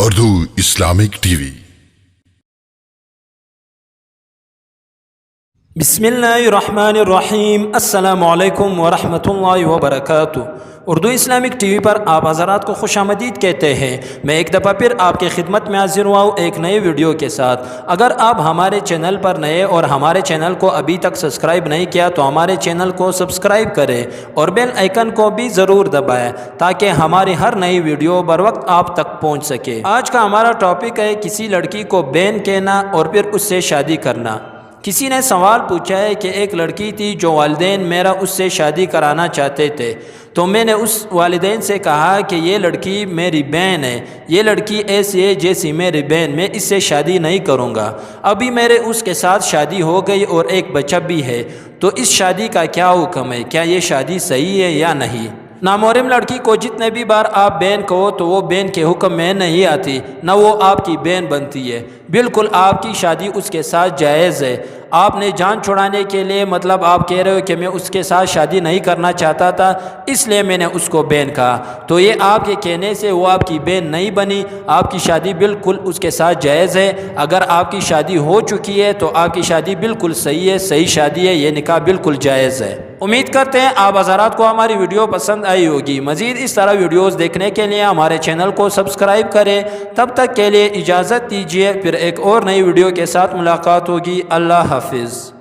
Urdu Islamic T V. بسم اللہ الرحمن الرحیم۔ السلام علیکم ورحمۃ اللہ وبرکاتہ۔ اردو اسلامک ٹی وی پر آپ حضرات کو خوش آمدید کہتے ہیں۔ میں ایک دفعہ پھر آپ کی خدمت میں حاضر ہوا ہوں ایک نئے ویڈیو کے ساتھ۔ اگر آپ ہمارے چینل پر نئے اور ہمارے چینل کو ابھی تک سبسکرائب نہیں کیا تو ہمارے چینل کو سبسکرائب کریں اور بیل آئیکن کو بھی ضرور دبائیں تاکہ ہماری ہر نئی ویڈیو بر وقت آپ تک پہنچ سکے۔ آج کا ہمارا ٹاپک ہے کسی لڑکی کو بہن کہنا اور پھر اس سے شادی کرنا۔ کسی نے سوال پوچھا ہے کہ ایک لڑکی تھی جو والدین میرا اس سے شادی کرانا چاہتے تھے، تو میں نے اس والدین سے کہا کہ یہ لڑکی میری بہن ہے، یہ لڑکی ایسی ہے جیسی میری بہن، میں اس سے شادی نہیں کروں گا۔ ابھی میرے اس کے ساتھ شادی ہو گئی اور ایک بچہ بھی ہے، تو اس شادی کا کیا حکم ہے؟ کیا یہ شادی صحیح ہے یا نہیں؟ نامحرم لڑکی کو جتنے بھی بار آپ بہن کہو تو وہ بہن کے حکم میں نہیں آتی، نہ وہ آپ کی بہن بنتی ہے۔ بالکل آپ کی شادی اس کے ساتھ جائز ہے۔ آپ نے جان چھڑانے کے لیے مطلب آپ کہہ رہے ہو کہ میں اس کے ساتھ شادی نہیں کرنا چاہتا تھا اس لیے میں نے اس کو بہن کہا، تو یہ آپ کے کہنے سے وہ آپ کی بہن نہیں بنی۔ آپ کی شادی بالکل اس کے ساتھ جائز ہے۔ اگر آپ کی شادی ہو چکی ہے تو آپ کی شادی بالکل صحیح ہے، صحیح شادی ہے، یہ نکاح بالکل جائز ہے۔ امید کرتے ہیں آپ حضرات کو ہماری ویڈیو پسند آئی ہوگی۔ مزید اس طرح ویڈیوز دیکھنے کے لیے ہمارے چینل کو سبسکرائب کریں۔ تب تک کے لیے اجازت دیجیے، پھر ایک اور نئی ویڈیو کے ساتھ ملاقات ہوگی۔ اللہ حافظ۔